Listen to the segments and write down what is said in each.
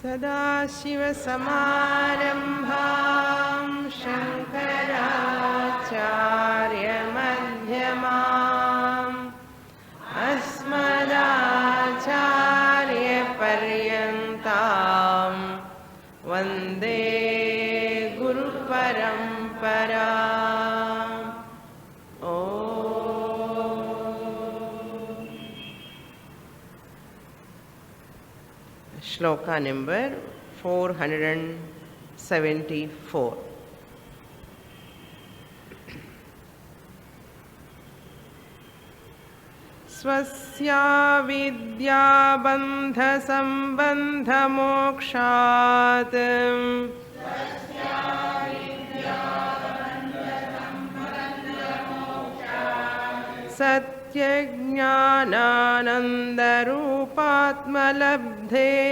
सदाशिवसमारम्भां शङ्कराचार्यमध्यमाम् अस्मदाचार्यपर्यन्तां वन्दे गुरुपरम्पराम्। Shloka number 474. Swasya vidyabandha-sambandha-mokshat Satyajnananandarupatmalabdhe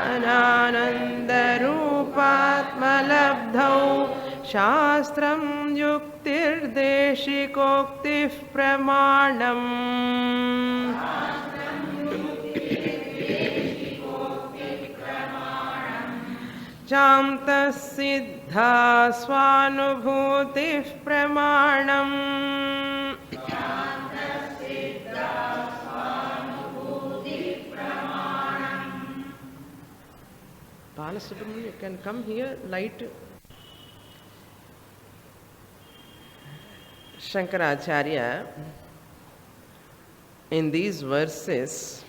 Anandarupatmalabdhau Shastram yuktirdeshikoktif pramanam Chamtasiddha swanubhutif pramanam Balasubramanian, you can come here, light. Shankaracharya, in these verses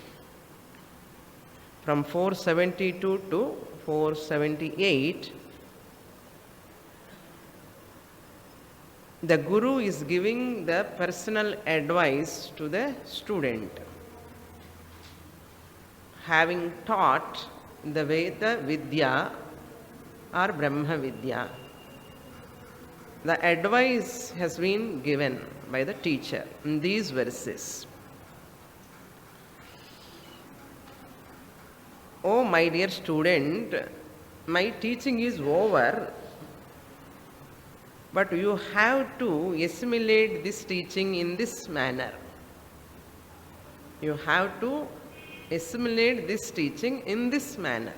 from 472 to 478, the Guru is giving the personal advice to the student, having taught the Veda Vidya or Brahma Vidya. The advice has been given by the teacher in these verses. Oh, my dear student, my teaching is over, but you have to assimilate this teaching in this manner. You have to assimilate this teaching in this manner.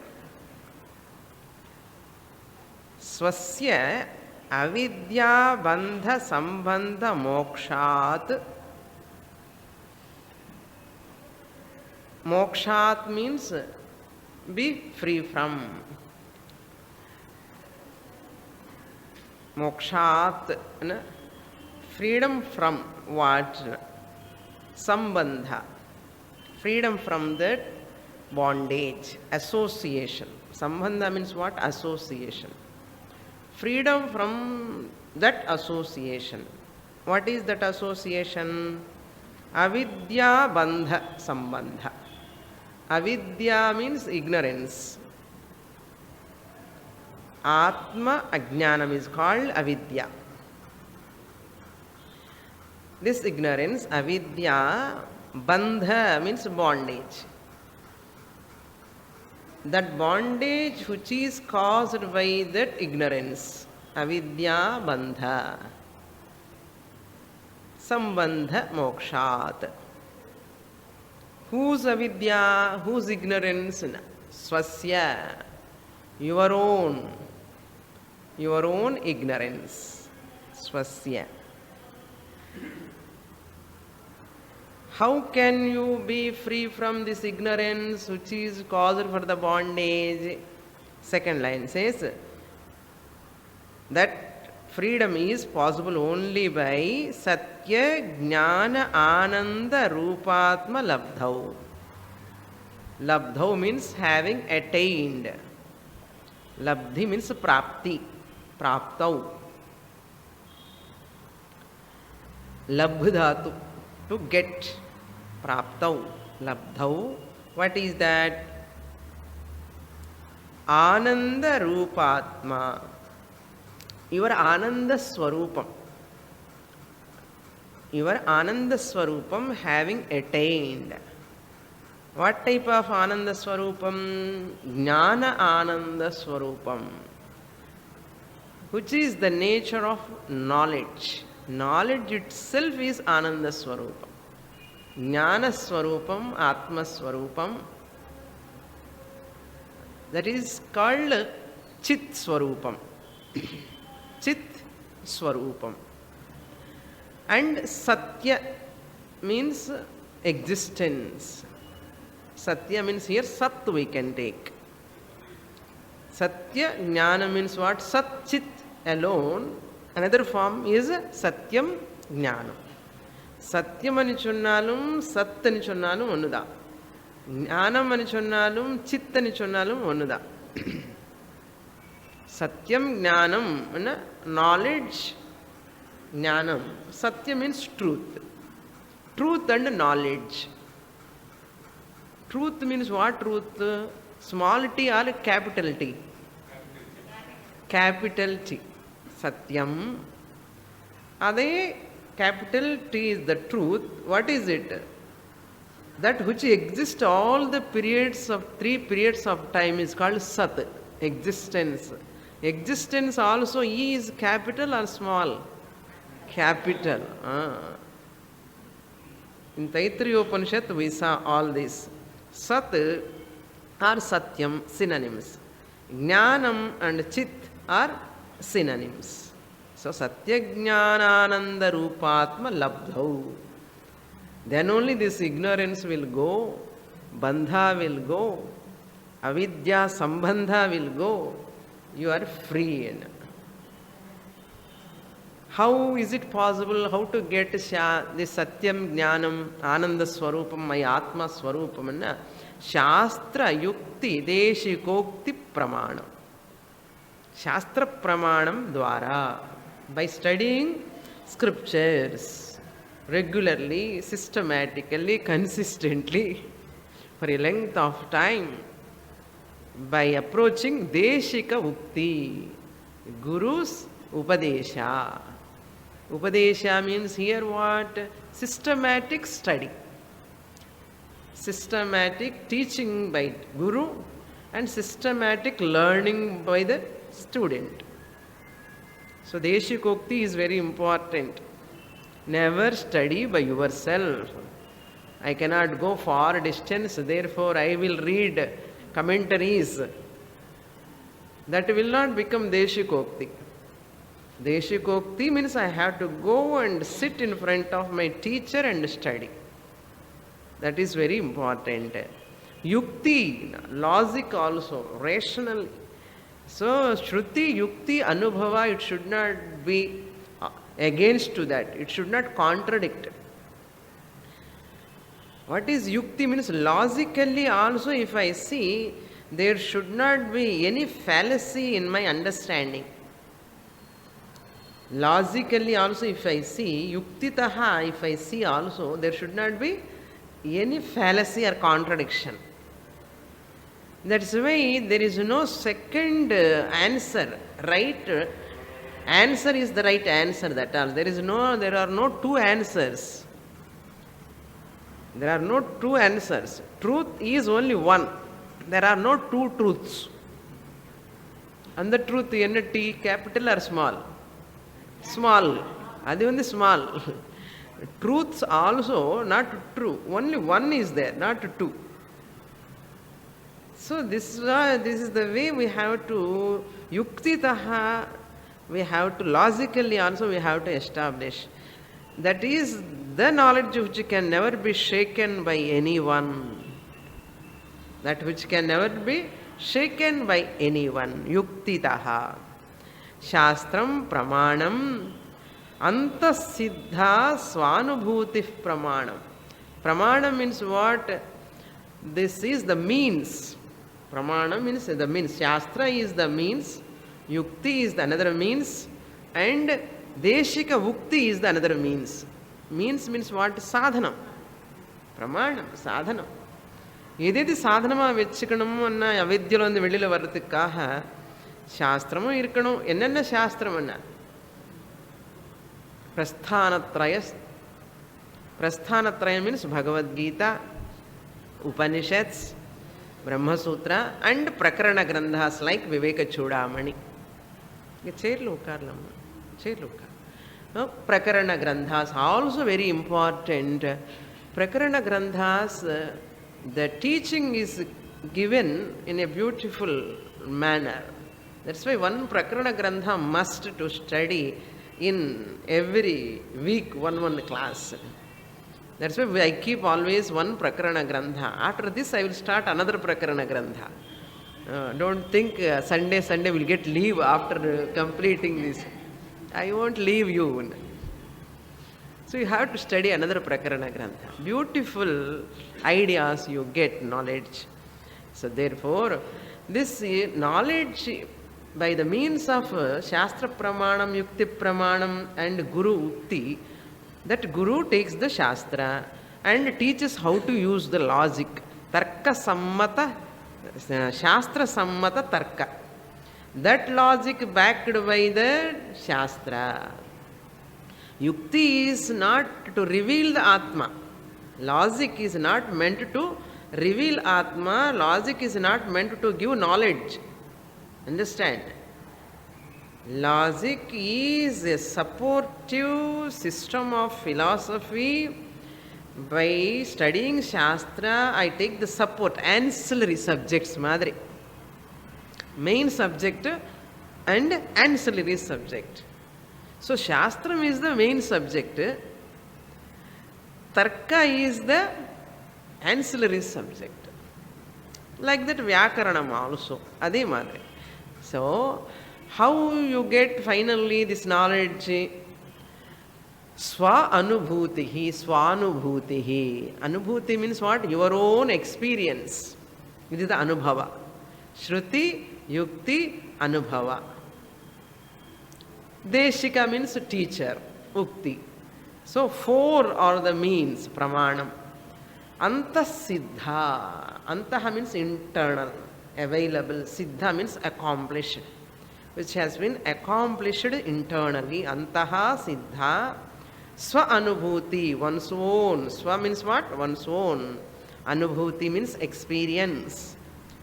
Swasya avidya bandha sambandha mokshat. Mokshat means be free from. Mokshat, freedom from what? Sambandha. Freedom from that bondage, association. Sambandha means what? Association. Freedom from that association. What is that association? Avidya bandha sambandha. Avidya means ignorance. Atma ajnanam is called avidya. This ignorance, avidya, bandha means bondage. That bondage which is caused by that ignorance, avidya bandha, sambandha mokshat. Whose avidya, whose ignorance? Swasya, your own ignorance. Swasya. How can you be free from this ignorance which is caused for the bondage? Second line says that freedom is possible only by Satya Jnana Ananda Rupatma Labdhau. Labdhau means having attained. Labdhi means prapti. Praptau. Labdhatu. To get. Praptau. Labdhau. What is that? Ananda Rupatma. Your Ananda Swarupam. Your Ananda Swarupam having attained. What type of Ananda Swarupam? Jnana Ananda Swarupam. Which is the nature of knowledge. Knowledge itself is Ananda Swarupam. Jnana Swarupam, Atma Swarupam. That is called Chit Swarupam. Chit Swarupam. And Satya means existence. Satya means here Sat we can take. Satya Jnana means what? Sat Chit alone. Another form is Satyam Jnanam. Satyam ani chonnalum, Sat ani chonnalum onnuda. Jnanam ani chonnalum, Chit ani chonnalum onnuda. Satyam Jnanam, knowledge, Jnanam. Satya means truth. Truth and knowledge. Truth means what truth? Small t or capital T? Capital T. Satyam. Ade capital T is the truth. What is it? That which exists all the periods of 3 periods of time is called Sat. Existence. Existence also E is capital or small? Capital. In Taittiriya Upanishad we saw all this. Sat or Satyam synonyms. Jnanam and Chit are synonyms. So Satya Jnanananda Rupatma Labdhau. Then only this ignorance will go, bandha will go, avidya sambandha will go. You are free. How is it possible? How to get this Satyam Jnanam Ananda Swarupam, my Atma Swarupam? Shastra Yukti Deshikokti Pramanam. Shastra Pramanam Dwara. By studying scriptures regularly, systematically, consistently, for a length of time, by approaching Deshika Ukti, Guru's Upadesha. Upadesha means here what? Systematic study. Systematic teaching by Guru and systematic learning by the student. So Deshikokti is very important. Never study by yourself. I cannot go far distance, therefore I will read commentaries. That will not become Deshikokti. Deshikokti means I have to go and sit in front of my teacher and study. That is very important. Yukti, logic also, rational. So Shruti, Yukti, Anubhava, it should not be against to that. It should not contradict. What is Yukti means logically also if I see, there should not be any fallacy in my understanding. Logically also if I see, Yuktitaha if I see also, there should not be any fallacy or contradiction. That's why there is no second answer. Right answer is the right answer, that all. There are no two answers. There are no two answers. Truth is only one. There are no two truths. And the truth N-T, capital or small? Small. Adi only small. Truths also not true. Only one is there, not two. So this is the way we have to yuktitaha, we have to logically also we have to establish. That is the knowledge which can never be shaken by anyone. That which can never be shaken by anyone. Yuktitaha. Shastram pramanam antasiddha swanubhuti pramanam. Pramanam means what? This is the means. Pramana means the means. Shastra is the means. Yukti is the another means. And Deshika Ukti is the another means. Means means what? Sadhanam. Pramanam, sadhanam. ஏதேது சாதனமாக வச்சுக்கணும்னா அவித்யில வந்து வெளியில் வர்றதுக்காக சாஸ்திரமும் இருக்கணும். என்னென்ன சாஸ்திரம் என்ன? பிரஸ்தானத்ரயம் means Bhagavad Gita, Upanishads, Brahma Sutra, and Prakarana Grandhas like Viveka Chudamani. Prakarana Grandhas also very important. Prakarana Grandhas, the teaching is given in a beautiful manner. That's why one Prakarana Grantha must to study in every week one class. That's why I keep always one Prakarana Grantha. After this I will start another Prakarana Grantha. Don't think Sunday will get leave after completing this. I won't leave you. So you have to study another Prakarana Grantha. Beautiful ideas you get, knowledge. So therefore, this knowledge by the means of Shastra Pramanam, Yukti Pramanam and Guru Ukti, that Guru takes the Shastra and teaches how to use the logic. Tarka Sammata, Shastra Sammata Tarka. That logic backed by the Shastra. Yukti is not to reveal the Atma. Logic is not meant to reveal Atma. Logic is not meant to give knowledge. Understand? Logic is a supportive system of philosophy. By studying Shastra, I take the support, ancillary subjects, Madri. Main subject and ancillary subject. So, Shastram is the main subject. Tarka is the ancillary subject. Like that, Vyakaranam also. Adi Madri. So, how you get finally this knowledge? Swa anubhutihi, swanubhutihi. Anubhuti means what? Your own experience. This is the anubhava. Shruti, yukti, anubhava. Deshika means teacher, ukti. So, four are the means, pramanam. Antah siddha. Antah means internal, available. Siddha means accomplished, which has been accomplished internally. Antaha siddha. Swa anubhuti, one's own. Swa means what? One's own. Anubhuti means experience.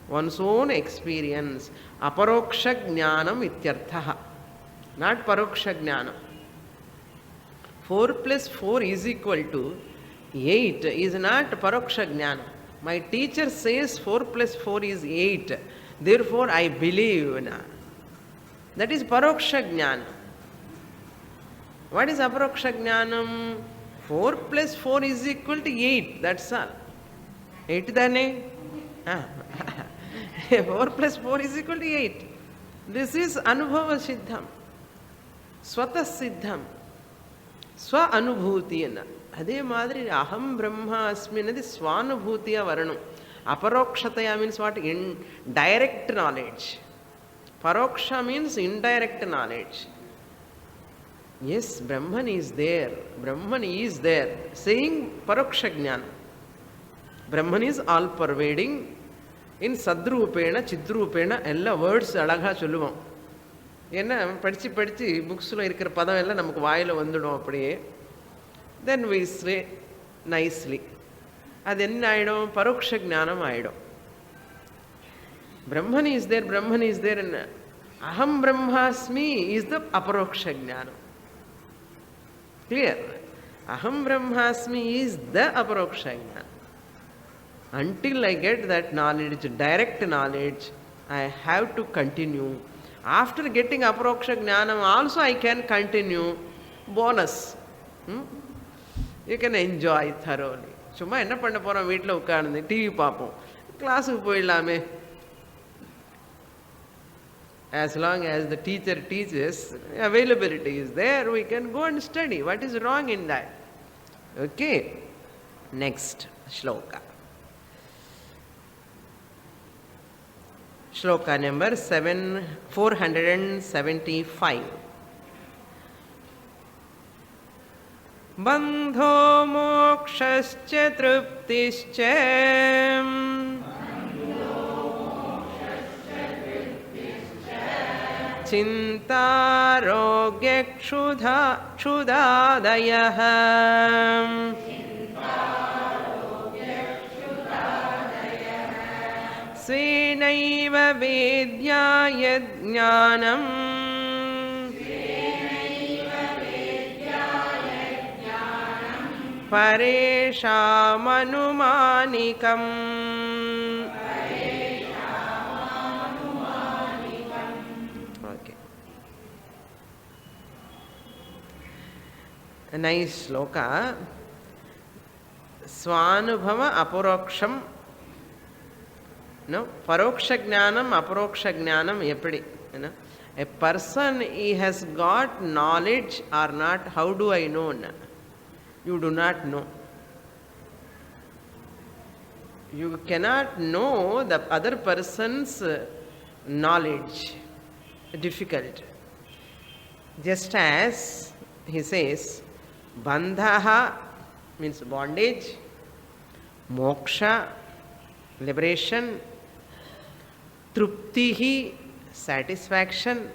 One's own experience. Aparoksha jnanam ityarthaha. Not paroksha jnanam. 4 plus 4 is equal to 8 is not paroksha jnanam. My teacher says 4 plus 4 is 8. Therefore, I believe. That is paroksha jnanam. What is aparoksha jnanam? 4 plus 4 is equal to 8. That's all. 8 dane? 4 plus 4 is equal to 8. This is anubhava siddham. Swata siddham. Swa anubhutiyana. Adhe madri aham brahma asmi nadi swanubhutiya varanam. Aparokshataya means what? Direct knowledge. Paroksha means indirect knowledge. Yes, Brahman is there. Brahman is there. Saying paroksha jnana. Brahman is all pervading. In sadrupena, chidrupena, ella words alagha solluvom. ஏன்னா படித்து புக்ஸில் இருக்கிற பதம் எல்லாம் நமக்கு வாயில் வந்துடும் அப்படியே. Then we say nicely. அது என்ன ஆகிடும்? பரோட்ச ஞானம் ஆகிடும். Brahman is there, Brahman is there. என்ன அகம் பிரம்மாஸ்மி இஸ் த அபரோக்ஷ ஞானம். கிளியர்? அகம் பிரம்மாஸ்மி இஸ் த அபரோக்ஷ ஞானம். Until I get that knowledge, direct knowledge, I have to continue. After getting aparoksha jnanam also I can continue. Bonus. You can enjoy thoroughly. சும்மா என்ன பண்ண போறோம்? வீட்டில் உட்கார்ந்து டிவி பார்ப்போம், கிளாஸுக்கு போயிடலாமே. As long as the teacher teaches, availability is there, we can go and study. What is wrong in that? Okay. Next shloka. Shloka number 475. Bandho mokshascha truptischa chintarogya kshudadayah svenaiva vedyaya jnanam pareshamanumanikam. A nice shloka. Svanubhava aparoksham. No, paroksha jnanam, aparoksha jnanam eppadi. You know, a person he has got knowledge or not, how do I know? You do not know. You cannot know the other person's knowledge. Difficult. Just as he says, bandhaha means bondage, moksha, liberation, truptihi, satisfaction,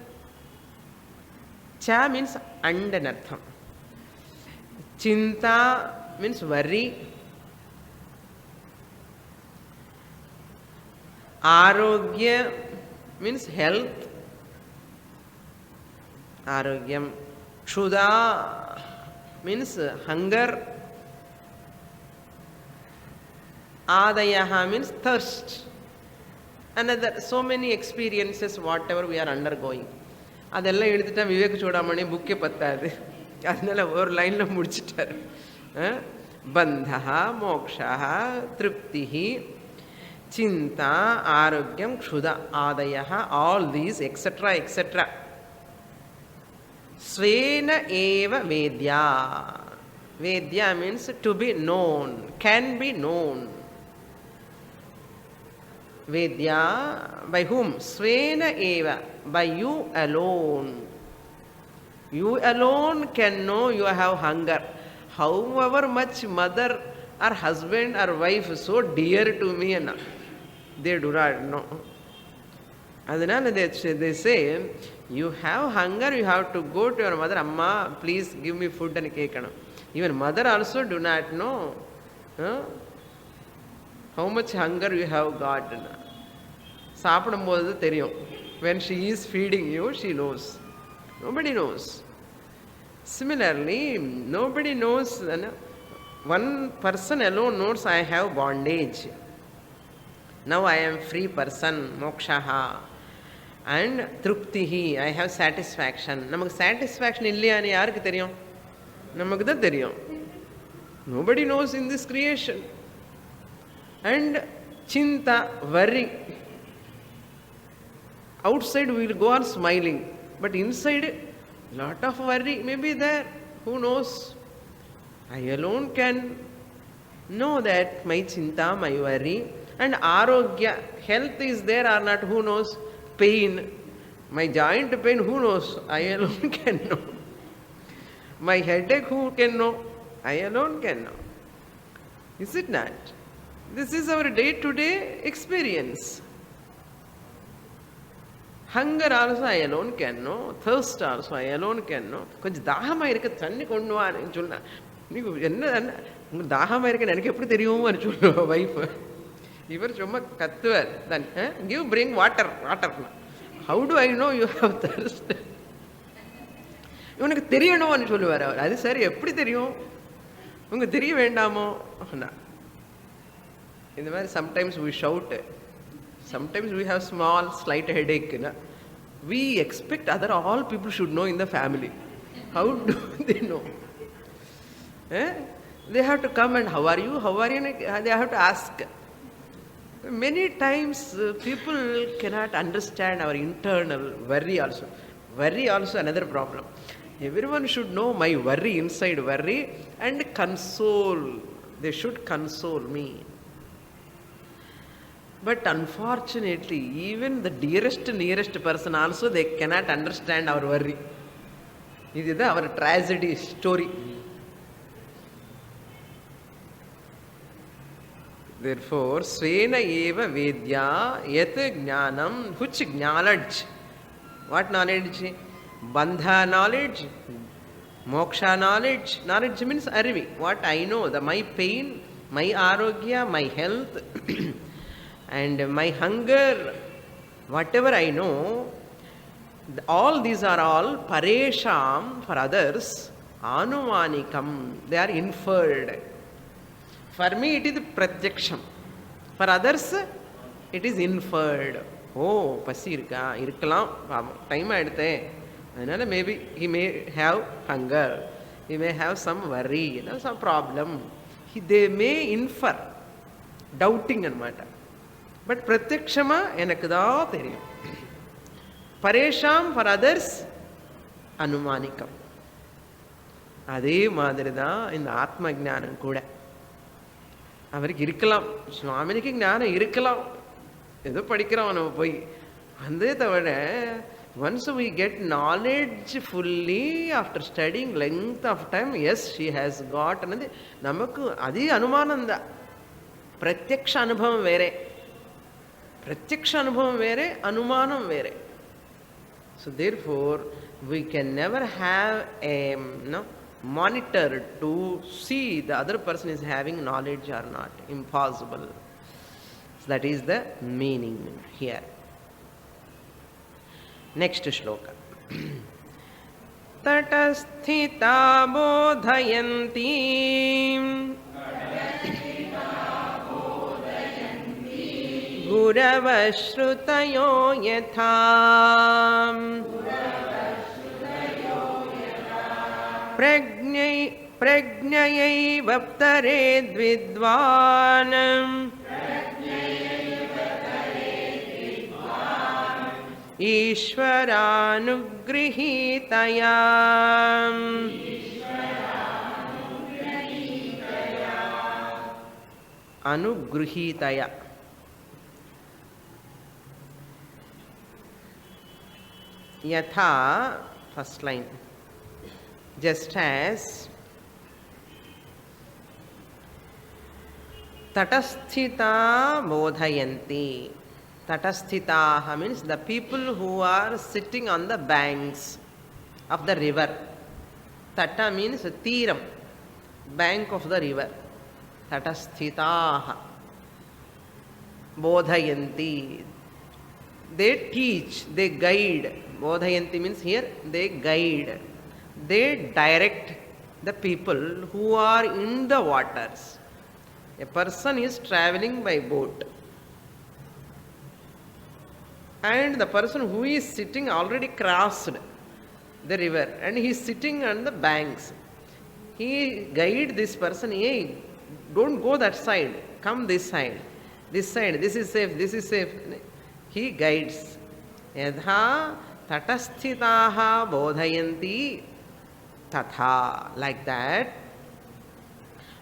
cha means and anartham. Chinta means worry, arogya means health, arogyam, kshuda means hunger, adayaha means thirst. Another so many experiences whatever we are undergoing. அதெல்லாம் எழுதிட்டா விவேக சூடாமணி புக்கே பத்தாது. அதனால ஒரு லைன்ல முடிச்சிட்டாரு. பந்தஹ மோக்ஷஹ திருப்திஹி chinta arogyam kshuda adayah, all these etc etc. Svena eva vedya. Vedya means to be known, can be known. Vedya by whom? Svena eva, by you alone. You alone can know you have hunger. However much mother or husband or wife is so dear to me, and they do not know. Adhanala they say, you have hunger, you have to go to your mother, Amma, please give me food and cake. Even mother also do not know how much hunger you have got. சாப்பிடும்போது தெரியும். When she is feeding you, she knows. Nobody knows. Similarly, nobody knows. One person alone knows I have bondage. Now I am free person, mokshaha. And truptihi, I have satisfaction. நமக்கு satisfaction இல்லையான்னு யாருக்கு தெரியும்? நமக்கு தான் தெரியும். Nobody knows in this creation. And chinta, worry. Outside we will go on smiling, but inside lot of worry may be there. Who knows? I alone can know that my chinta, my worry. And arogya, health is there or not, who knows? Pain, my joint pain, who knows? I alone can know. My headache, who can know? I alone can know. Is it not? This is our day-to-day experience. Hunger also I alone can know. Thirst also I alone can know. கொஞ்சம் தாகமாக இருக்க தண்ணி கொண்டு வான்னு சொன்னா, நீங்க என்ன தாகமாக இருக்கன்னு எனக்கு எப்படி தெரியும்னு சொல்லுவா வைஃப். இவர் சும்மா கத்துவார், then give bring water. How do I know you have thirst? இவனுக்கு தெரியணும்னு சொல்லுவார் அவர். அது சரி, எப்படி தெரியும்? உங்க தெரிய வேண்டாமோ? இந்த மாதிரி sometimes we shout. Sometimes we have small slight headache. We expect all people should know in the family. How do they know? They have to come and how are you? They have to ask. Many times people cannot understand our internal worry also. Worry also another problem. Everyone should know my worry, inside worry, and console. They should console me. But unfortunately, even the nearest person also, they cannot understand our worry. This is our tragedy story. Therefore, svena eva vedya yat jnanam, which knowledge? What knowledge? Bandha knowledge, moksha knowledge. Knowledge means arivi. What I know, my pain, my arogya, my health, and my hunger, whatever I know, all these are all paresham, for others, anumanikam, they are inferred. For me it is pratyaksham, for others it is inferred. Oh, pasi irkalam, time aiduthe, adanaல maybe he may have hunger, he may have some worry, some problem. They may infer, doubting anamata. But pratyakshama enakku da theriyum. Paresham for others anumanikam. அதே மாதிரி தான் இந்த ஆத்ம ஞானம் கூட. அவருக்கு இருக்கலாம், சுவாமினிக்கு ஞானம் இருக்கலாம், ஏதோ படிக்கிறோம் நம்ம போய். அதே தவிர once we get knowledge fully after studying length of time, yes, she has got ಅನ್ನೋದು நமக்கு அதே அனுமானம் தான். பிரத்யக்ஷ அனுபவம் வேறே, பிரத்யக்ஷ அனுபவம் வேறே, அனுமானம் வேறே. So therefore we can never have a monitor to see the other person is having knowledge or not. Impossible. So that is the meaning here. Next shloka. Tatasthita bodhayanti guravashrutayo yatha प्रज्ञयैवप्तरेद् विद्वान् ईश्वरानुगृहीतया. अनुगृहीतया. यथा, first line, just as tatasthita bodhayanti. Tatasthitaha means the people who are sitting on the banks of the river. Tata means Tiram, bank of the river. Tatasthitaha bodhayanti. They teach, they guide. Bodhayanti means here they guide. They direct the people who are in the waters. A person is traveling by boat, and the person who is sitting already crossed the river and he is sitting on the banks. He guide this person, hey, don't go that side, come this side, this side, this is safe, this is safe. He guides. Yadha tatasthitaha bodhayanti tatha, like that.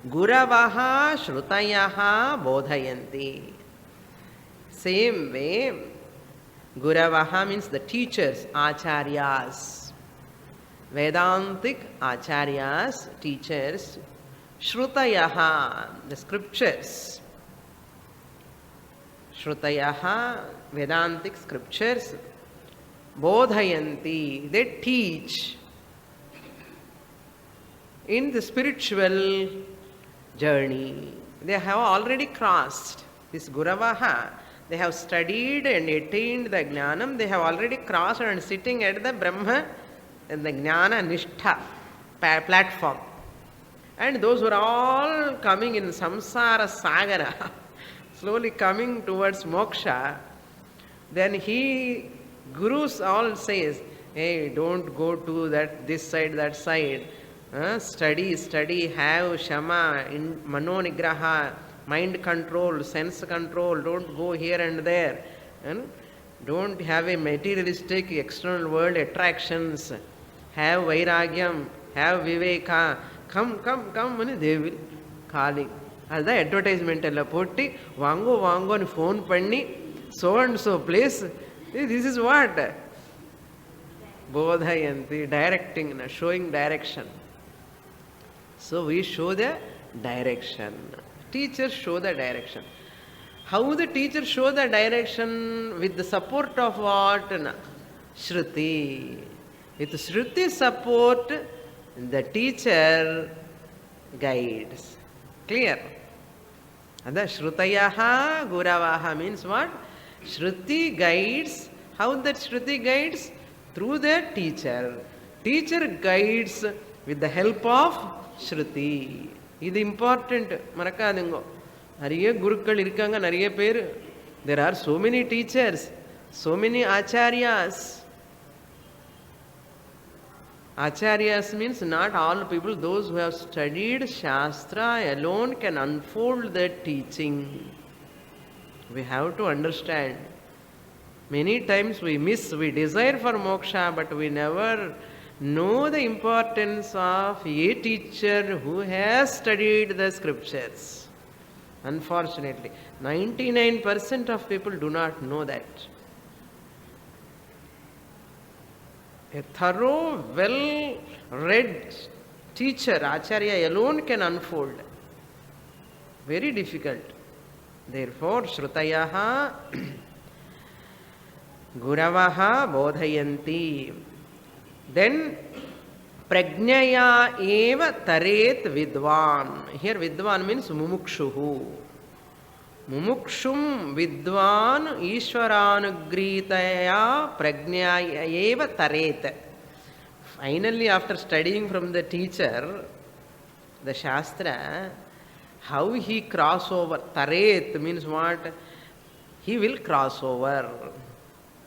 Guravaha shrutayaha bodhayanti. Same way, Guravaha means the teachers, acharyas. Vedantic acharyas, teachers. Shrutayaha, the scriptures. Shrutayaha, Vedantic scriptures. Bodhayanti, they teach. In the spiritual journey, they have already crossed this Guravaha. They have studied and attained the Jnanam. They have already crossed and sitting at the Brahma and the Jnana Nishtha platform. And those who are all coming in Samsara Sagara, slowly coming towards moksha, then Gurus all says, hey, don't go to this side, that side. Study, have Shama, Mano Nigraha, mind control, sense control, don't go here and there. And don't have a materialistic external world attractions. Have Vairagyam, have Viveka. Come, and they will calling. That's the advertisement. Vango, and phone panni, so and so place. This is what? Bodhayanti, directing, showing direction. So we show the direction. Teachers show the direction. How the teacher show the direction? With the support of what? Shruti. With Shruti support, the teacher guides. Clear? And the Shrutayaha Guravaha means what? Shruti guides. How that Shruti guides? Through the teacher. Teacher guides with the help of Shruti. இது important, மறக்காதுங்கோ. நிறைய குருக்கள் இருக்காங்க, நிறைய பேர். There are so many teachers, so many acharyas. Acharyas means not all people, those who have studied Shastra alone can unfold their teaching. We have to understand. Many times we desire for moksha, but we never know the importance of a teacher who has studied the scriptures. Unfortunately, 99% of people do not know that. A thorough, well-read teacher, Acharya alone can unfold. Very difficult. Therefore, Shrutayaha Guravaha Bodhayanti. Then, Prajnaya eva taret vidvan. Here vidvan means mumukshuhu. Mumukshum vidvan ishvaranugrhitaya prajnaya eva taret. Finally, after studying from the teacher, the Shastra, how he cross over. Taret means what? He will cross over.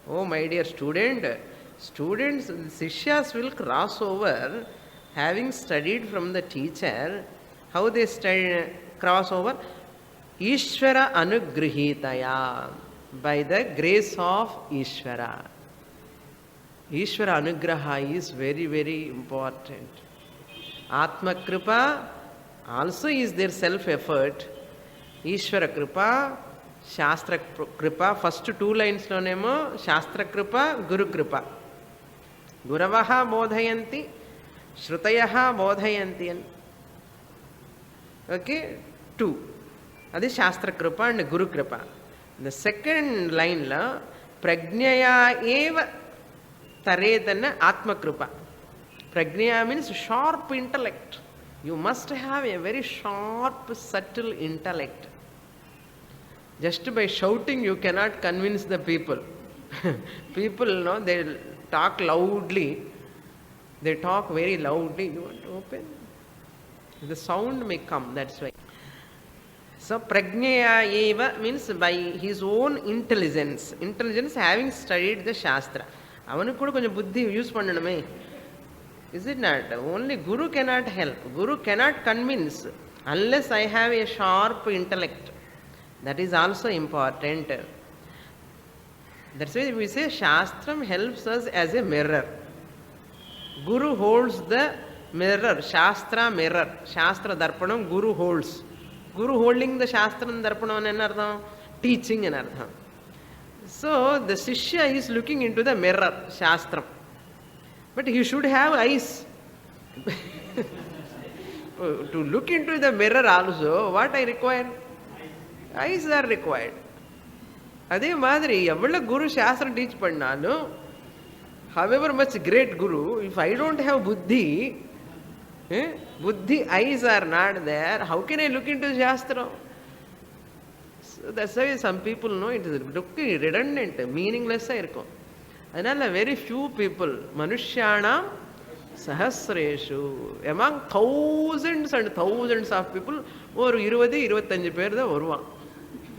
Oh my dear students, Sishyas will cross over having studied from the teacher. How they cross over? Ishvara anugrihitaya, by the grace of Ishvara. Ishvara anugraha is very, very important. Atma kripa also is their self-effort. Ishvara kripa, Shastra kripa, first 2 lines lo nemo Shastra kripa, Guru kripa. Guravaha bodhayanti, Shrutayaha bodhayanti. Okay, 2. That is Shastra kripa and Guru kripa. The second line la Prajnaya eva taredana Atma kripa. Prajnaya means sharp intellect. You must have a very sharp, subtle intellect. Just by shouting, you cannot convince the people. People, they talk loudly. They talk very loudly. You want to open? The sound may come, that's why. So, Prajnaya eva means by his own intelligence. Intelligence having studied the Shastra. Avanu kuda konjam buddhi use pannanume. Is it not? Only Guru cannot help. Guru cannot convince unless I have a sharp intellect. That is also important. That's why we say Shastram helps us as a mirror. Guru holds the mirror, Shastra mirror. Shastra Darpanam, Guru holds. Guru holding the Shastra and Darpanam and Ardham, teaching and Ardham. So the Shishya is looking into the mirror, Shastram. But he should have eyes. To look into the mirror also, what I require? Eyes are required. அதே மாதிரி எவ்வளவு குரு சாஸ்திரம் teach பண்ணாலும், however much great guru, if I don't have buddhi, buddhi eyes are not there, how can I look into shastra? So that's why some people know it is redundant, meaningless இருக்கும். அதனால very few people, மனுஷ்யானாம் சஹஸ்ரேஷு, among thousands and thousands of people, ஒரு 20-25 பேர் தான் வருவான்.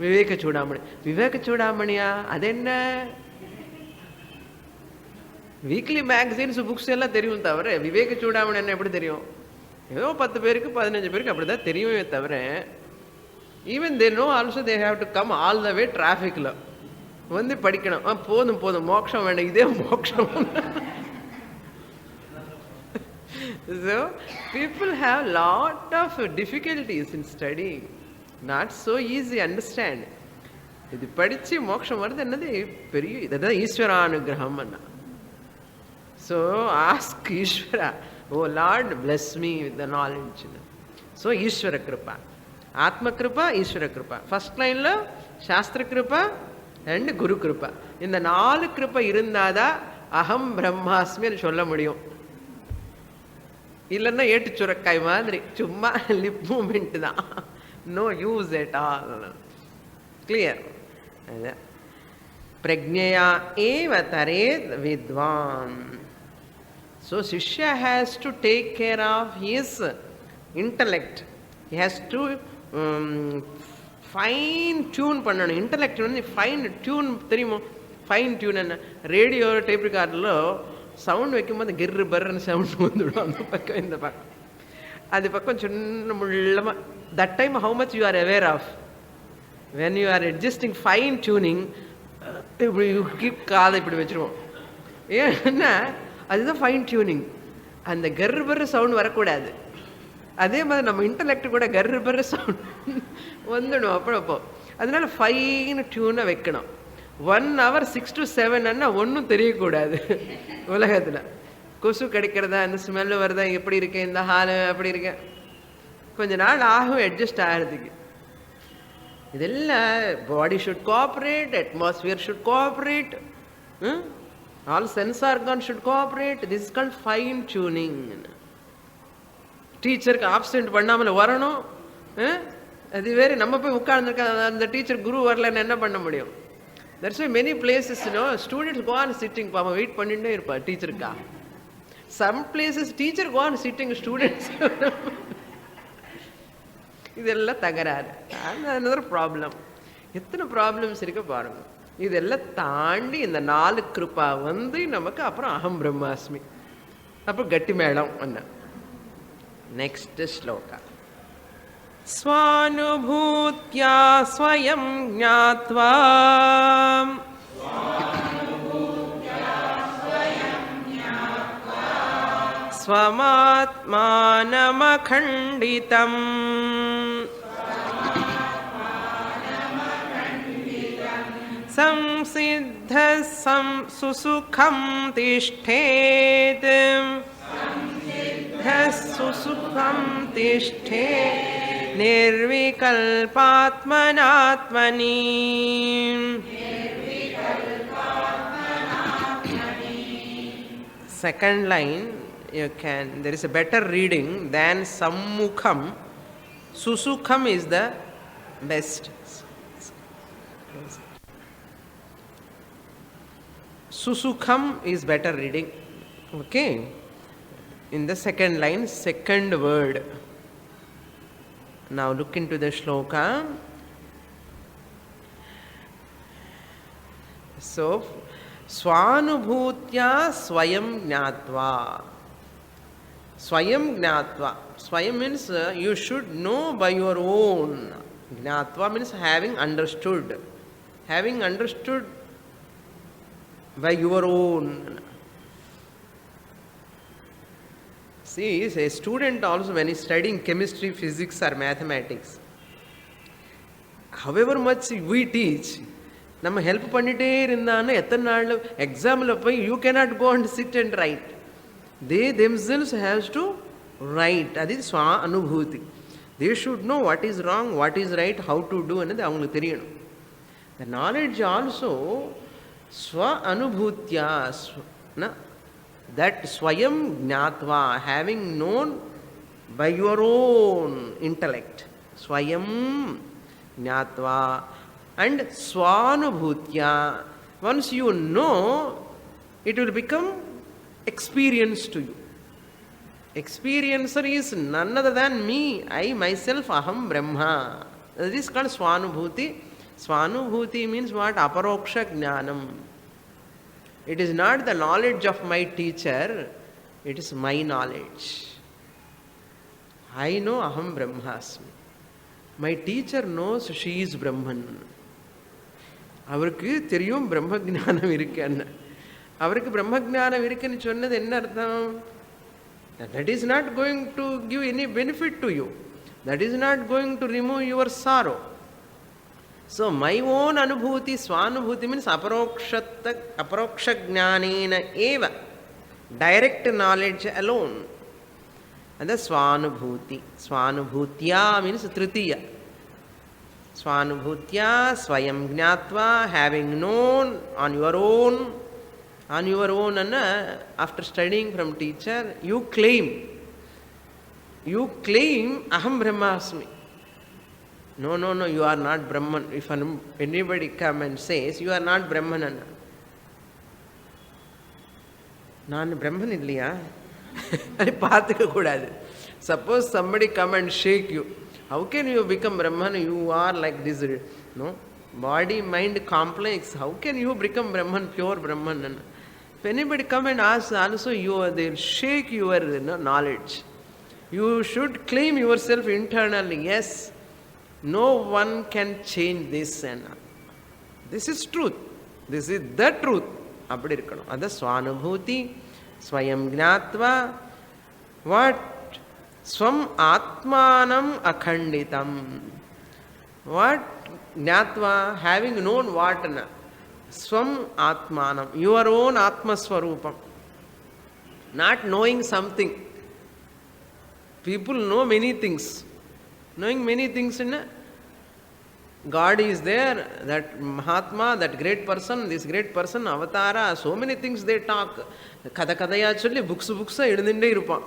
விவேக சூடாமணி. விவேக சூடாமணியா? அது என்ன? Weekly magazines books எல்லாம் தெரியும் தவிர விவேக சூடாமணி என்ன எப்படி தெரியும்? ஏதோ 10 பேருக்கு 15 பேருக்கு அப்படிதான் தெரியுமே தவிர, even they know also they have to come all the way டிராஃபிக்ல வந்து படிக்கணும். போதும் போதும் மோட்சம் வேண்டாம், இதே மோட்சம். So people have lot of difficulties in studying. Not so easy, understand. இது படிச்சு மோட்சம் வருது என்னது பெரிய இதுதான் ஈஸ்வரானுகிரகம். So ask Ishvara, oh Lord, bless me with the knowledge. So Ishvara kripa, Atma kripa, Ishvara kripa. First line lo Shastra kripa and Guru kripa. இந்த 4 கிருபை இருந்தாதான் அகம் பிரம்மாஸ்மி சொல்ல முடியும். இல்லைன்னா ஏட்டு சுரக்காய் மாதிரி சும்மா லிப் மூமெண்ட் தான். No use at all. Clear? Prajnaya eva taret vidvan. So Shishya has to take care of his intellect. He has to fine tune பண்ணணும். intellect வந்து fine tune தெரியுமோ? fine tune என்ன? ரேடியோ டேப் ரிகார்டர்లో சவுண்ட் வைக்கும்போது கிர்ரு பர்ன்னு sound வந்துடும் அந்த பக்கம் இந்த பக்கம். அது பக்கம் சின்ன முள்ளமாக. That time how much you are aware of when you are adjusting fine tuning. இப்படி கீப் காதை இப்படி வச்சுருவோம். ஏன்னா அதுதான் ஃபைன் டியூனிங். அந்த கர்ரு பர்ரு சவுண்ட் வரக்கூடாது. அதே மாதிரி நம்ம இன்டலெக்ட் கூட கர்ரு பர்ரு சவுண்ட் வந்துடும் அப்போ. அதனால ஃபைன் டியூனை வைக்கணும். 1 hour 6 to 7 ஒன்றும் தெரியக்கூடாது உலகத்தில். கொசு கிடைக்கிறதா, இந்த ஸ்மெல்லு வருதா, எப்படி இருக்கேன், இந்த ஹாலு அப்படி இருக்கேன், கொஞ்ச நாள் ஆகும் அட்ஜஸ்ட் ஆகிறதுக்கு. இதெல்லாம் பாடி should cooperate, atmosphere should cooperate, all sense argon should cooperate. This is called fine tuning. டீச்சருக்கு ஆப்சென்ட் பண்ணாமல் வரணும். அது வேறு. நம்ம போய் உட்கார்ந்துருக்க அந்த டீச்சர் குரு வரலன்னு என்ன பண்ண முடியும்? That's why many places, students go on sitting, பாவம் வெயிட் பண்ணிட்டே இருப்பா டீச்சருக்கா. Some places teacher go on sitting, students. இதெல்லாம் தகராறு. another problem. எத்தனை ப்ராப்ளம்ஸ் இருக்கு பாருங்க. இதெல்லாம் தாண்டி இந்த 4 கிருபா வந்து நமக்கு அப்புறம் அகம் பிரம்மாஸ்மி, அப்புறம் கட்டி மேளம் அண்ணா. Next shloka. ஸ்வானுபூத்யா Swayam ஞாத்வா ஸ்வமாத்மானமகண்டிதம் संसिद्धः सुसुखं तिष्ठेत्, सुसुखं तिष्ठेत् निर्विकल्पात्मनात्मनि. Second line, there is a better reading than sammukham. Susukham is the best. Susukham is better reading. Okay. In the second line, second word. Now look into the shloka. So, Swanubhutya Swayam Gnatva. Swayam Gnatva. Swayam means you should know by your own. Gnatva means having understood. Having understood by your own. See, a student also when he's studying chemistry, physics or mathematics, however much we teach, நம்ம help பண்ணிட்டே இருந்தான்னு எத்தனை நாள் எக்ஸாமில் போய் you cannot go and sit and write. They themselves haves to write. அது ஸ்வா அனுபூதி. They should know what is wrong, what is right, how to do ಅನ್ನೋದು அவங்களுக்கு தெரியணும். The knowledge also Swa anubhutya, that swayam gnatva, having known by your own intellect. Swayam gnatva and swanubhutya. Once you know, it will become experience to you. Experiencer is none other than me. I myself, aham brahma. This is called swanubhuti. Swanubhuti means what? Aparoksha jnanam. It is not the knowledge of my teacher, it is my knowledge. I know aham brahmasmi. My teacher knows she is Brahman. அவருக்கு தெரியும் பிரம்ம ஞானம் இருக்குன்னு. அவருக்கு பிரம்ம ஞானம் இருக்குன்னு சொன்னது என்ன அர்த்தம்? That is not going to give any benefit to you. That is not going to remove your sorrow. So my own anubhuti, swanubhuti means aparoksha jnanena eva, direct knowledge alone. And the swanubhuti. Swanubhutya means tritiya. Swanubhutya swayam gnatva, having known on your own. On your own, and after studying from teacher, you claim aham brahmasmi. No, you are not Brahman. If anybody come and says, you are not Brahman. நான் பிரம்மன் இல்லையா அது பார்த்துக்க கூடாது. Suppose somebody come and shake you. How can you become Brahman? You are like this. No? Body, mind complex. How can you become Brahman, pure Brahman? If anybody come and ask also, they'll shake your knowledge. You should claim yourself internally. Yes, no one can change this and this is truth. This is the truth. Appadi irukkanum. Adu swanubhuti, swayam gnatva. What? Swam atmanam akhanditam. What? Gnatva, having known what? Swam atmanam. Your own atma swarupam. Not knowing something. People know many things. Knowing many things in God is there, that Mahatma, that great person, this great person, Avatara, so many things they talk. Kadaya actually books edundinde irupan.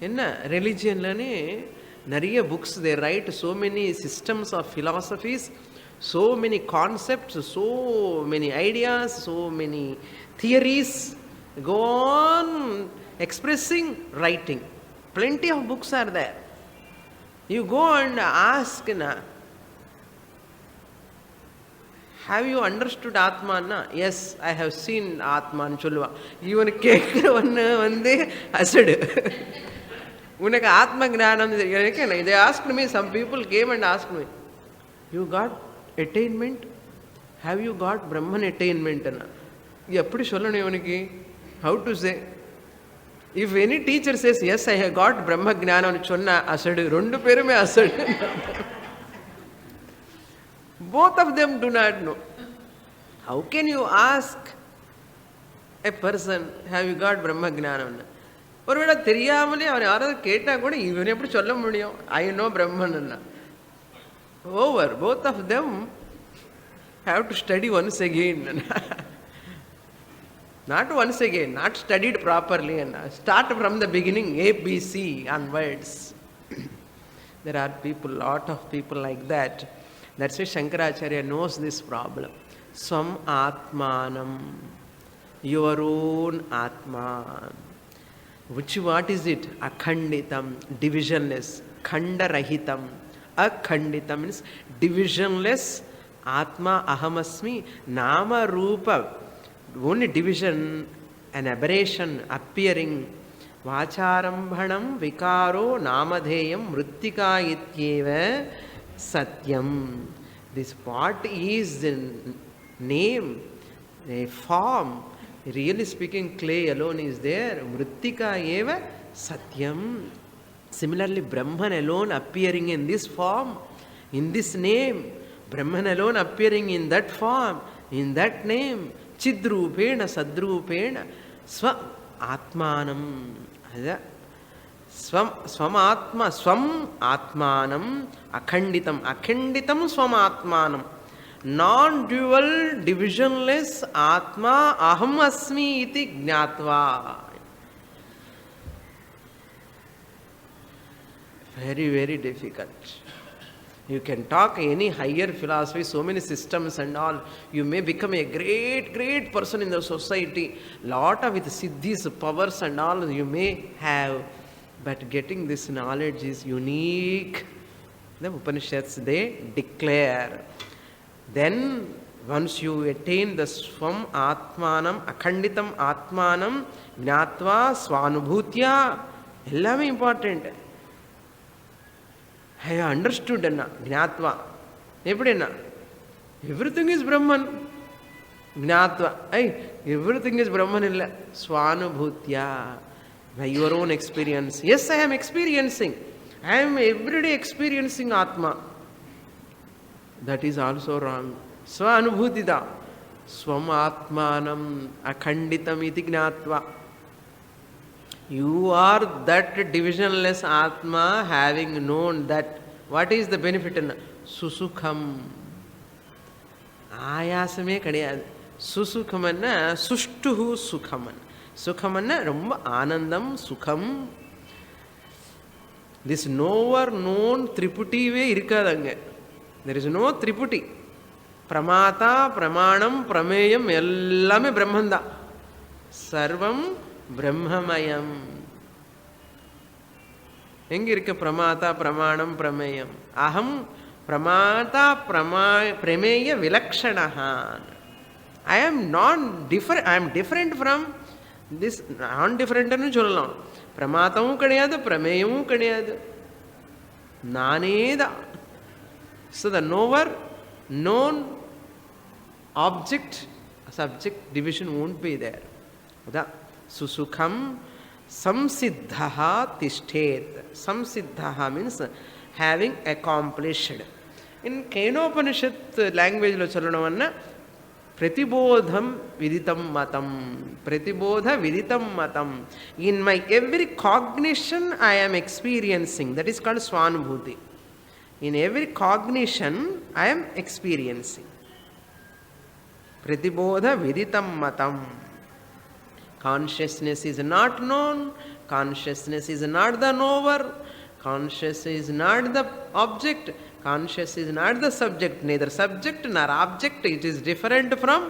Enna religion lane nariya books they write so many systems of philosophies, so many concepts, so many ideas, so many theories go on expressing, writing. Plenty of books are there. You go and ask, have you understood Atma? Yes, I have seen Atma. Even Kekravana Asad. Unaka Atma Gnanam, they asked me, some people came and asked me, you got attainment? Have you got Brahman attainment? How to say? If any teacher says, yes, I have got Brahma Gnana, Asad, Rundu Perume Asad. Both of them do not know. How can you ask a person, have you got Brahma Gnana? ஒருவேளை தெரியாமலே அவர் யாராவது கேட்டால் கூட இவன் எப்படி சொல்ல முடியும்? I know Brahman. Over. Both of them have to study once again. Not once again, not studied properly. Start from the beginning, A, B, C onwards. There are people, lot of people like that. That's why Shankaracharya knows this problem. Swam Atmanam, your own Atma. What is it? Akhanditam, divisionless. Khandarahitam. Akhanditam means divisionless. Atma ahamasmi. Nama Rupa. Only division, an aberration appearing. Vacharambhanam vikaro namadheyam mrittika ityeva satyam. This part is the name, a form. Really speaking, clay alone is there. Mrittika eva satyam. Similarly, Brahman alone appearing in this form, in this name. Brahman alone appearing in that form, in that name. Chidrupena sadrupena swa atmanam. Swam atmanam akhanditam. Akhanditam swam atmanam. Non-dual, divisionless atma aham asmi iti gnatva. Very, very difficult. You can talk any higher philosophy, so many systems and all. You may become a great, great person in the society. Lot of with siddhis, powers and all you may have. But getting this knowledge is unique. The Upanishads, they declare. Then, once you attain the Swam Atmanam, Akhanditam Atmanam, Gnatva, Swanubhutya, ellame important. I have understood Gnatva. Everything is Brahman. Gnatva. Everything is Brahman illa. Swanubhutya. By your own experience. Yes, I am experiencing. I am every day experiencing Atma. That is also wrong. Swanubhutida. Swam Atmanam Akhanditam iti Gnatva. You are that divisionless Atma, having known that. What is the benefit in Susukham? Ayasame kadiyadu. Susukhamanna Sushtuhu Sukhaman. Sukhamanna Romba Anandam Sukham. This knower known Triputi ve irukadanga. There is no Triputi. Pramata, Pramanam, Prameyam, ellame Brahmanda. Sarvam Brahmamayam. Engirka Pramata, Pramanam, Prameyam. Aham Pramata, Prameya Vilakshanaha. I am not different. I am different from this நான் டிஃப்ரெண்ட்டுன்னு சொல்லலாம். பிரமாத்தமும் கிடையாது, பிரமேயமும் கிடையாது, நானே தான். So the நோவர், known, object, subject division won't be there. Uda susukham samsiddhaha tishthet. Samsiddhaha means having accomplished. In Kenopanishad language lo cholanavanna pratibodham viditam matam. Pratibodha viditam matam. In my every cognition I am experiencing. That is called swanubhuti. In every cognition I am experiencing. Pratibodha viditam matam. Consciousness is not known. Consciousness is not the knower. Consciousness is not the object. Consciousness is not the subject. Neither subject nor object. It is different from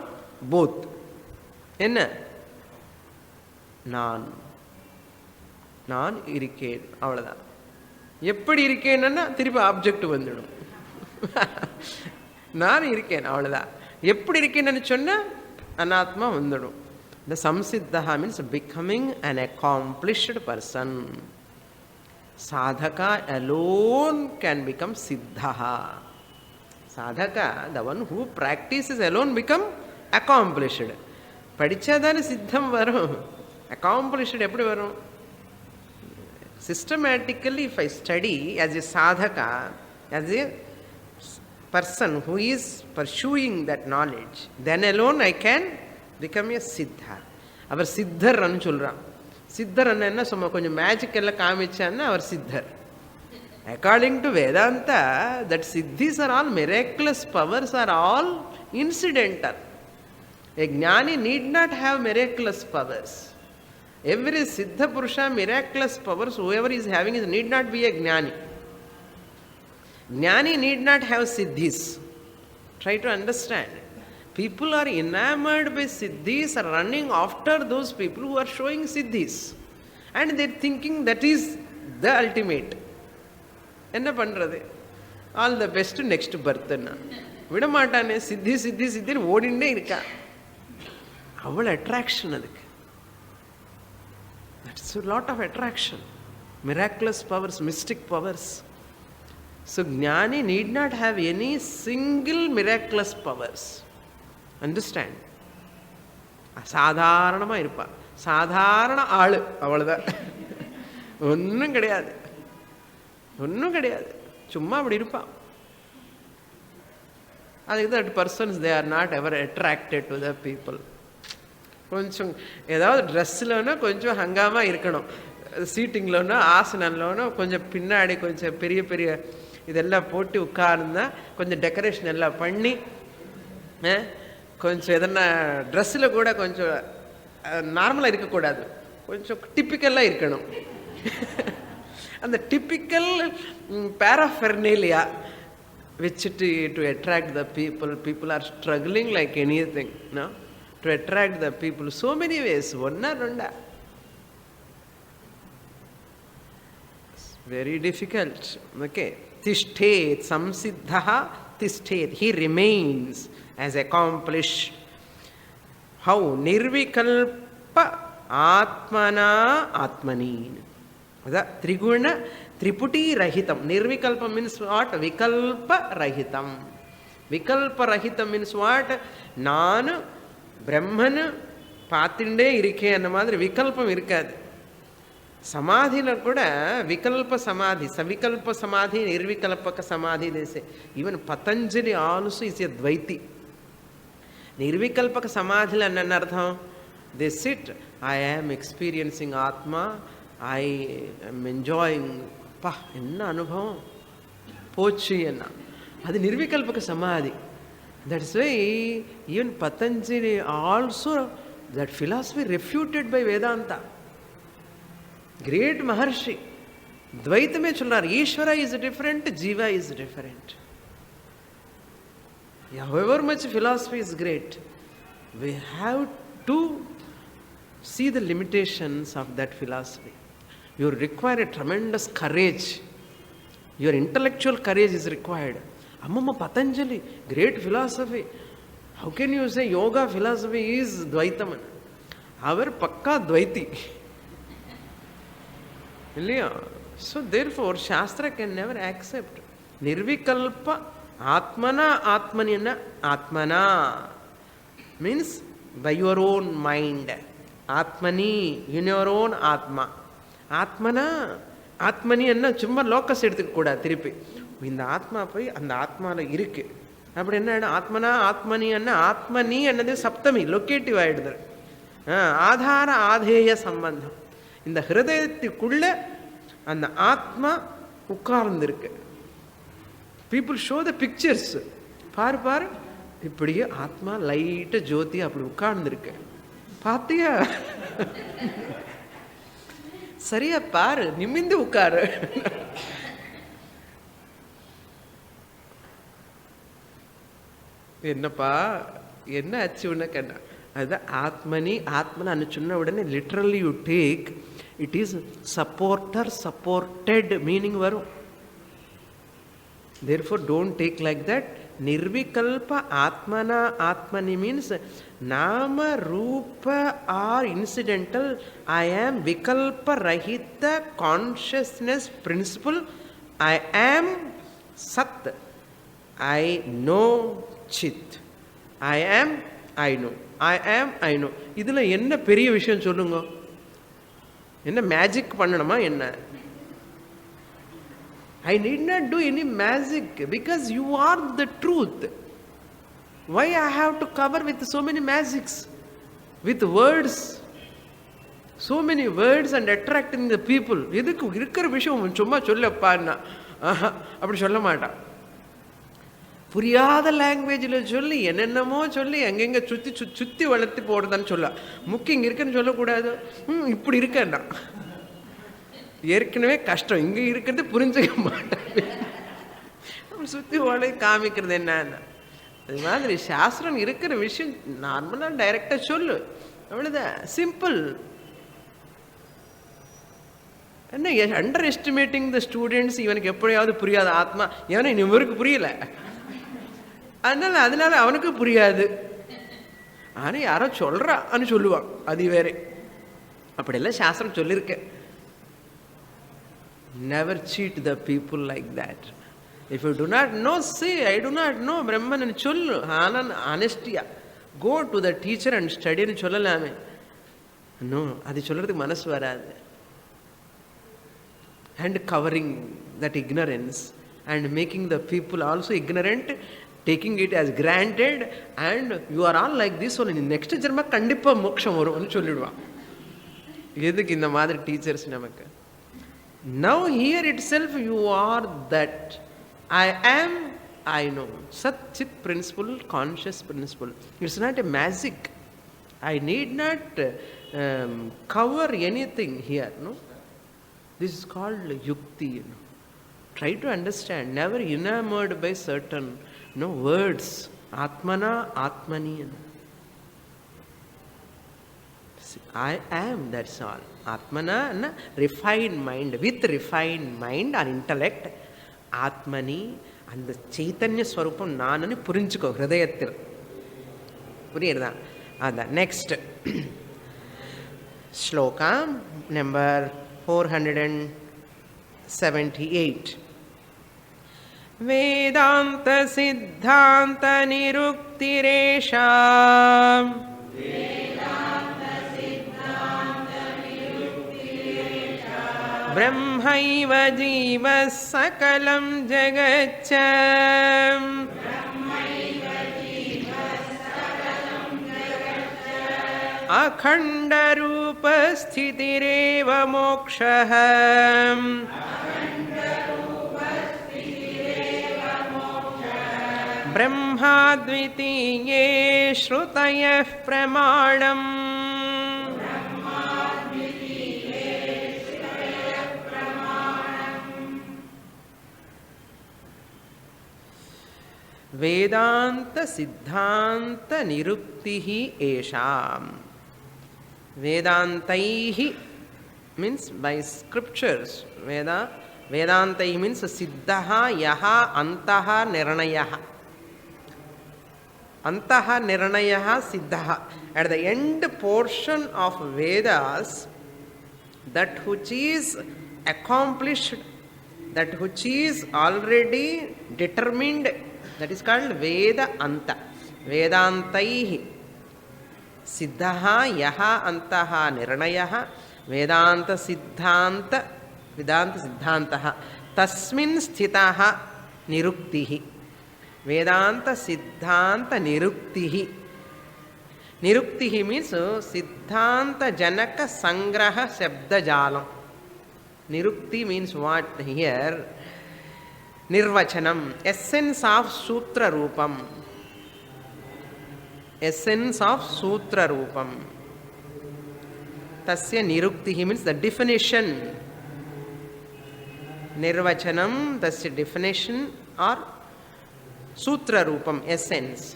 both. என்ன? நான் இருக்கேன், அவ்வளோதான். எப்படி இருக்கேன்னா திருப்பி object வந்துடும். நான் இருக்கேன், அவ்வளோதான். எப்படி இருக்கேன்னு சொன்னால் அனாத்மா வந்துடும். The samsiddha means becoming an accomplished person. Sadhaka alone can become siddha. Sadhaka, the one who practices alone, become accomplished. படிச்சாதானே சித்தம் வரும். accomplished எப்படி வரும்? Systematically, if I study as a sadhaka, as a person who is pursuing that knowledge, then alone I can become a siddha. அவர் சித்தர் சொல்றான். சித்தர் என்ன சும்மா கொஞ்சம் மேஜிக் எல்லாம் காமிச்சான்னா அவர் சித்தர். According to Vedanta, that siddhis are all miraculous powers, are all incidental. A jnani need not have miraculous powers. Every siddha purusha, miraculous powers, whoever is having it need not be a jnani. Jnani need not have siddhis. Try to understand. People are enamored by siddhis, are running after those people who are showing siddhis. And they are thinking that is the ultimate. என்ன பண்ணுறது? All the best next பர்த்னா விடமாட்டானே. சித்தி சித்தி சித்தின்னு ஓடிண்டே இருக்கா. அவ்வளோ attraction அதுக்கு. That's a lot of attraction. Miraculous powers, mystic powers. So Jnani need not have any single miraculous powers. Understand? சாதாரணமாக இருப்பா. சாதாரண ஆள், அவ்வளோதான். ஒன்றும் கிடையாது, ஒன்றும் கிடையாது, சும்மா அப்படி இருப்பான். அதுக்கு that persons they are not ever attracted to the people. கொஞ்சம் ஏதாவது ட்ரெஸ்லன்னா கொஞ்சம் ஹங்காமாக இருக்கணும், சீட்டிங்லன்னா ஆசனம்லன்னா கொஞ்சம் பின்னாடி கொஞ்சம் பெரிய பெரிய இதெல்லாம் போட்டு உட்கார்ந்தா கொஞ்சம் டெக்கரேஷன் எல்லாம் பண்ணி கொஞ்சம் எதனா ட்ரெஸ்ஸில் கூட கொஞ்சம் நார்மலாக இருக்கக்கூடாது, கொஞ்சம் டிப்பிக்கலாக இருக்கணும். அந்த டிப்பிக்கல் பேராஃபெர்னேலியா வச்சுட்டு to attract the people. People are struggling like anything no to attract the people. So many ways, ஒன்னா ரெண்டா, very difficult. Okay. Tishthet, samsiddha tishthet. He remains as accomplished. How? Nirvikalpa atmana atmani. That triguna triputi rahitam. Nirvikalpa means what? Vikalpa rahitam. Vikalpa rahitam means what? Naan Brahman pathinde irike anna madri vikalpam irukadu. சமாதியில் கூட விகல்ப சமாதி, சவிகல்ப சமாதி, நிர்விகல்பக சமாதி. They say even Patanjali also is a துவைத்தி. நிர்விகல்பக சமாதியில் என்னென்ன அர்த்தம்? தே சிட், ஐ ஆம் எக்ஸ்பீரியன்சிங் ஆத்மா, ஐ ஆம் என்ஜாயிங். பா என்ன அனுபவம் போச்சு என்ன, அது நிர்விகல்பக சமாதி. That is why even Patanjali also that philosophy refuted by Vedanta. Great Maharshi Dvaitame சொல்றார், ஈஸ்வர is different, Jiva is different. However much philosophy is great, we have to see the limitations of that philosophy. You require a tremendous courage. Your intellectual courage is required. Amma Patanjali, great philosophy. How can you say yoga philosophy is Dvaitam? அவர் பக்கா துவைத்தி இல்லையா? So therefore shastra can never accept நிர்விகல்ப ஆத்மனா. ஆத்மனின்னா ஆத்மனா means by your own mind. ஆத்மனி in your own ஆத்மா. ஆத்மனா ஆத்மனி என்ன சும்மா லோக்கஸ் எடுத்துக்க கூடாது. திருப்பி இந்த ஆத்மா போய் அந்த ஆத்மாவில் இருக்கு அப்படி என்ன ஆத்மனா ஆத்மனி என்ன ஆத்மனி என்னது சப்தமி லொக்கேட்டிவ் ஆயிடுது. ஆதார ஆதேய சம்பந்தம். இந்த ஹிருதயத்துக்குள்ள அந்த ஆத்மா உட்கார்ந்துருக்கு. People show the pictures. பாரு பாரு இப்படியே ஆத்மா லைட்டு ஜோதி அப்படி உட்கார்ந்துருக்கு. பார்த்தியா? சரியா பாரு, நிமிந்து உட்காரு. என்னப்பா என்ன ஆச்சு உன்ன கேட்டா, அதுதான் ஆத்மனி ஆத்மனு சொன்ன உடனே literally you take it is supporter supported meaning வரும். therefore don't take like that. Nirvikalpa atmana atmani means nama rupa are incidental. I am vikalpa rahita consciousness principle. I am sat. I know chit. I am I know. I am I know. இதுல என்ன பெரிய விஷயம் சொல்லுங்க? என்ன magic பண்ணணுமா என்ன? I need not do any magic because you are the truth. Why I have to cover with so many magics, with words, so many words and attracting the people? எதுக்கு இருக்கிற விஷயம் சும்மா சொல்லப்பான்னா அப்படி சொல்ல மாட்டான். புரியாத லாங்குவேஜில் சொல்லி என்னென்னமோ சொல்லி எங்கெங்க சுற்றி சுற்றி வளர்த்து போடுதான்னு சொல்ல. முக்கியம் இங்கே இருக்குன்னு சொல்லக்கூடாது. இப்படி இருக்கேன்னா ஏற்கனவே கஷ்டம், இங்கே இருக்கிறது புரிஞ்சுக்க மாட்டாங்க. சுற்றி வளை காமிக்கிறது என்னன்னா அது மாதிரி சாஸ்திரம் இருக்கிற விஷயம் நார்மலாக டைரக்டாக சொல்லு, அவ்வளோதான். சிம்பிள். என்ன அண்டர் எஸ்டிமேட்டிங் த ஸ்டூடெண்ட்ஸ். இவனுக்கு எப்படியாவது புரியாத ஆத்மா, ஏன்னா இவருக்கு புரியல, அதனால அவனுக்கு புரியாது. ஆனால் யாரோ சொல்றான்னு சொல்லுவான், அது வேற. அப்படியெல்லாம் சாஸ்திரம் சொல்லியிருக்கேன். Never cheat the people like that. If you do not know, say I do not know Brahman and sollu. Honesty. Go to the teacher and study and sollalame. No, adi solradhukku manasu varadu. And covering that ignorance and making the people also ignorant, taking it as granted, and you are all like this only. Next janma kandipa moksham varum nu solliduvan. Edhukku indha maadhiri teachers namakku? Now here itself you are that I am, I know. Sat Chit principle, conscious principle. It's not a magic. I need not cover anything here. No, this is called yukti. Try to understand. Never enamored by certain words. Atmana, Atmani. I am, that's all. Atmana, refined mind. With refined mind or intellect, Atmani, and the Chaitanya Swarupam Nanani Purinchuko, Hridayathil. Puriyadha. Ada. Next. Shloka number 478. Vedanta Siddhanta Niruktiresha ब्रह्मैव जीवः सकलं जगच्च अखण्डरूपस्थितिरेव मोक्षः ब्रह्माद्वितीये श्रुतयः प्रमाणम् Vedanta Siddhanta Niruktihi Esham. Vedantaihi means by scriptures. Vedantaihi means Siddhaha Yaha Antaha Niranayaha. Antaha Nirnayaha Siddhaha. At the end portion of Vedas, that which is accomplished, that which is already determined, that is called Veda Anta. Vedantaihi. Siddhaha yaha antaha nirnayaha Vedanta Siddhanta Vedanta Siddhantaha Tasmin Sthitaha Niruktihi. Vedanta Siddhanta Niruktihi. Niruktihi means Siddhanta Janaka Sangraha Shabda Jalam. Nirukti means what here? Nirvachanam, essence of Sutra Rupam. Essence of Sutra Rupam. Tasya Niruktihi means the definition. Nirvachanam, tasya definition or Sutra Rupam, essence.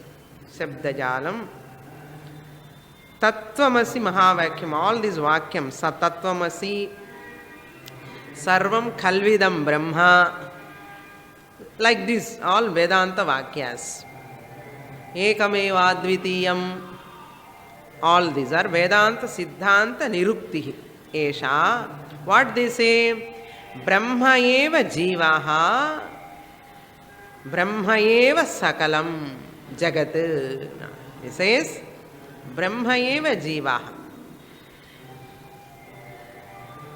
Shabda Jalam. Tattvamasi Mahavakyam, all these Vakyams, Tattvamasi, Sarvam Khalvidam Brahma, like this, all Vedanta Vakyas. Ekameva Advitiyam, all these are Vedanta Siddhanta Niruktihi. Esha, what they say? Brahma eva Jivaha, Brahma eva Sakalam Jagat. He says, Brahma eva Jivaha.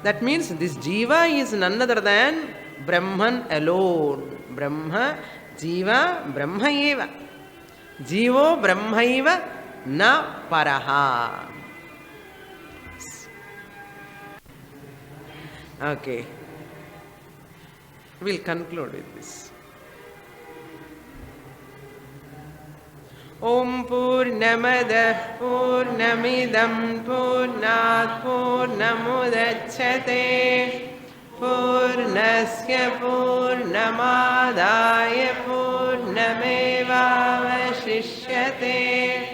That means this Jiva is none other than Brahman alone. Brahma, Jiva, Brahma eva. Jivo Brahma eva na paraha. Okay. We'll conclude with this. Om Purnamadah Purnamidam Purnat Purnamudachyate Purnasya Purnamadaya Purnamevavashishyate